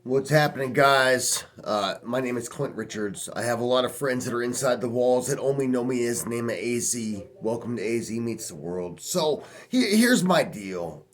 What's happening, guys? My name is Clint Richards. I have a lot of friends that are inside the walls that only know me as the name of AZ. Welcome to AZ Meets the World. So, here's my deal.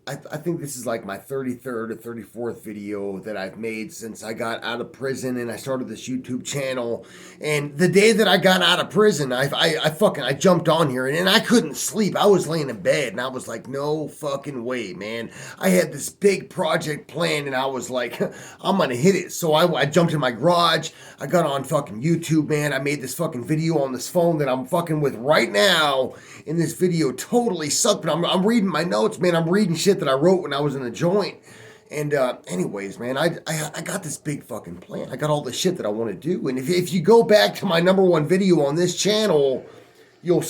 I think this is like my 33rd or 34th video that I've made since I got out of prison and I started this YouTube channel. And the day that I got out of prison, I jumped on here and I couldn't sleep. I was laying in bed and I was like, no fucking way, man. I had this big project planned and I was like, I'm gonna hit it. So I jumped in my garage. I got on fucking YouTube, man. I made this fucking video on this phone that I'm fucking with right now. And this video totally sucked, but I'm reading my notes, man. I'm reading shit that I wrote when I was in the joint. And anyways, man, I got this big fucking plan. I got all the shit that I want to do. And if you go back to my #1 video on this channel, you'll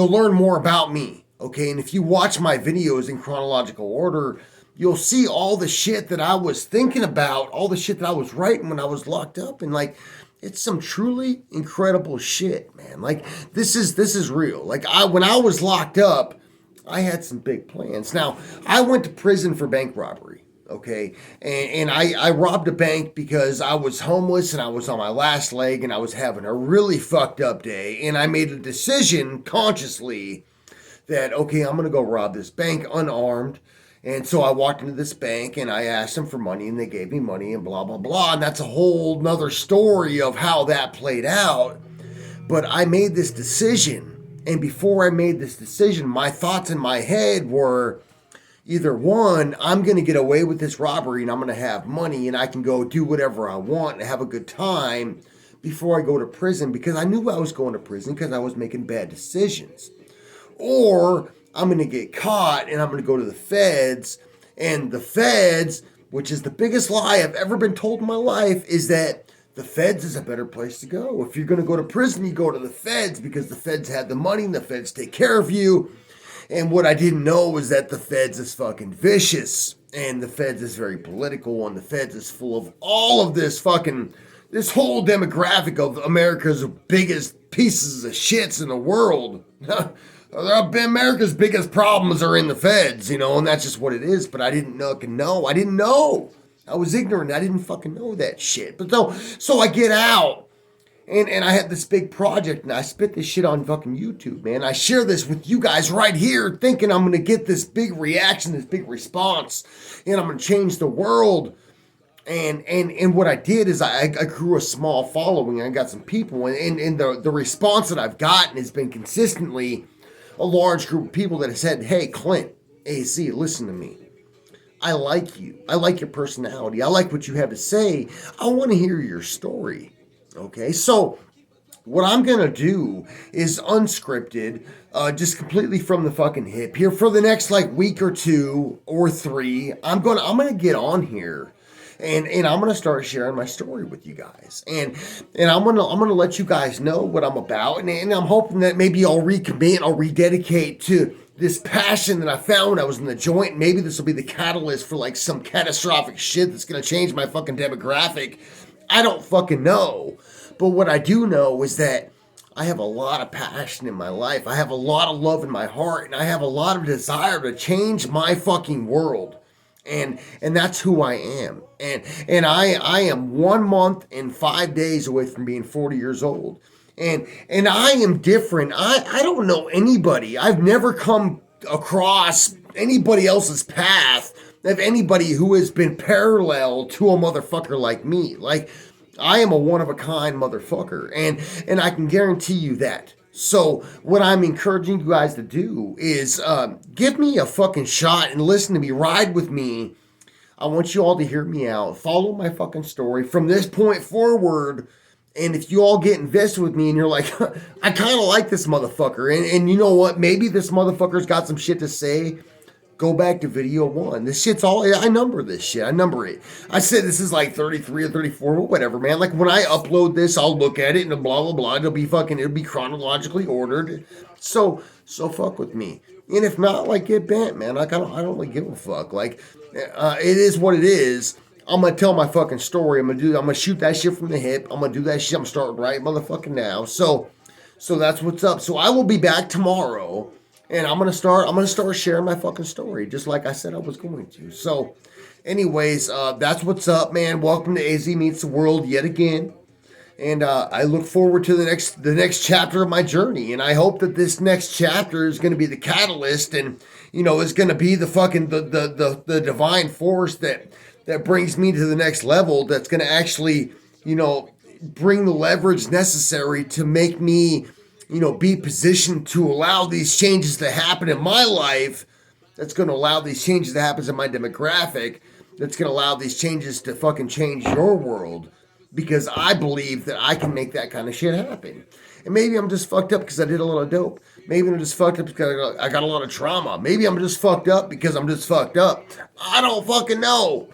learn more about me. Okay, and if you watch my videos in chronological order, you'll see all the shit that I was thinking about, all the shit that I was writing when I was locked up, and like, it's some truly incredible shit, man. Like, this is real. Like, when I was locked up, I had some big plans. Now, I went to prison for bank robbery. Okay, and I robbed a bank because I was homeless and I was on my last leg and I was having a really fucked up day, and I made a decision consciously that, okay, I'm gonna go rob this bank unarmed. And so I walked into this bank and I asked them for money and they gave me money and blah, blah, blah. And that's a whole nother story of how that played out. But I made this decision. And before I made this decision, my thoughts in my head were either one, I'm going to get away with this robbery and I'm going to have money and I can go do whatever I want and have a good time before I go to prison, because I knew I was going to prison because I was making bad decisions. Or I'm going to get caught and I'm going to go to the feds. And the feds, which is the biggest lie I've ever been told in my life, is that the feds is a better place to go. If you're going to go to prison, you go to the feds because the feds have the money and the feds take care of you. And what I didn't know was that the feds is fucking vicious. And the feds is very political. And the feds is full of all of this whole demographic of America's biggest pieces of shits in the world. America's biggest problems are in the feds, and that's just what it is. But I didn't know. I didn't know. I was ignorant. I didn't fucking know that shit. But so I get out, and I had this big project, and I spit this shit on fucking YouTube, man. I share this with you guys right here, thinking I'm gonna get this big reaction, this big response, and I'm gonna change the world. And what I did is I grew a small following. I got some people, and the response that I've gotten has been consistently a large group of people that have said, hey, Clint, AC, listen to me. I like you. I like your personality. I like what you have to say. I want to hear your story. Okay, so what I'm going to do is unscripted, just completely from the fucking hip here for the next like week or two or three. I'm going to get on here. And I'm gonna start sharing my story with you guys, and I'm gonna let you guys know what I'm about, and I'm hoping that maybe I'll recommit, I'll rededicate to this passion that I found when I was in the joint. Maybe this will be the catalyst for like some catastrophic shit that's gonna change my fucking demographic. I don't fucking know, but what I do know is that I have a lot of passion in my life. I have a lot of love in my heart, and I have a lot of desire to change my fucking world. And that's who I am. And I am 1 month and 5 days away from being 40 years old. And I am different. I don't know anybody. I've never come across anybody else's path of anybody who has been parallel to a motherfucker like me. Like, I am a one-of-a-kind motherfucker. And I can guarantee you that. So what I'm encouraging you guys to do is give me a fucking shot and listen to me, ride with me. I want you all to hear me out, follow my fucking story from this point forward. And if you all get invested with me and you're like, I kind of like this motherfucker. And you know what? Maybe this motherfucker's got some shit to say. Go back to video 1. This shit's all, I number this shit. I number it. I said this is like 33 or 34, but whatever, man. Like, when I upload this, I'll look at it and blah, blah, blah. It'll be chronologically ordered. So fuck with me. And if not, like, get bent, man. Like, I don't really give a fuck. Like, it is what it is. I'm going to tell my fucking story. I'm going to shoot that shit from the hip. I'm going to do that shit. I'm starting right motherfucking now. So that's what's up. So I will be back tomorrow. And I'm gonna start sharing my fucking story, just like I said I was going to. So, anyways, that's what's up, man. Welcome to AZ Meets the World yet again. And I look forward to the next chapter of my journey. And I hope that this next chapter is going to be the catalyst, and is going to be the fucking the divine force that brings me to the next level. That's going to actually bring the leverage necessary to make me be positioned to allow these changes to happen in my life. That's going to allow these changes to happen in my demographic. That's going to allow these changes to fucking change your world, because I believe that I can make that kind of shit happen. And maybe I'm just fucked up because I did a lot of dope. Maybe I'm just fucked up because I got a lot of trauma. Maybe I'm just fucked up because I'm just fucked up. I don't fucking know.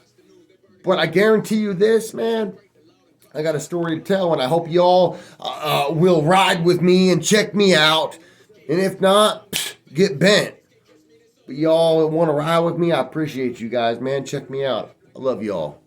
But I guarantee you this, man. I got a story to tell, and I hope y'all will ride with me and check me out. And if not, get bent. But y'all want to ride with me? I appreciate you guys, man. Check me out. I love y'all.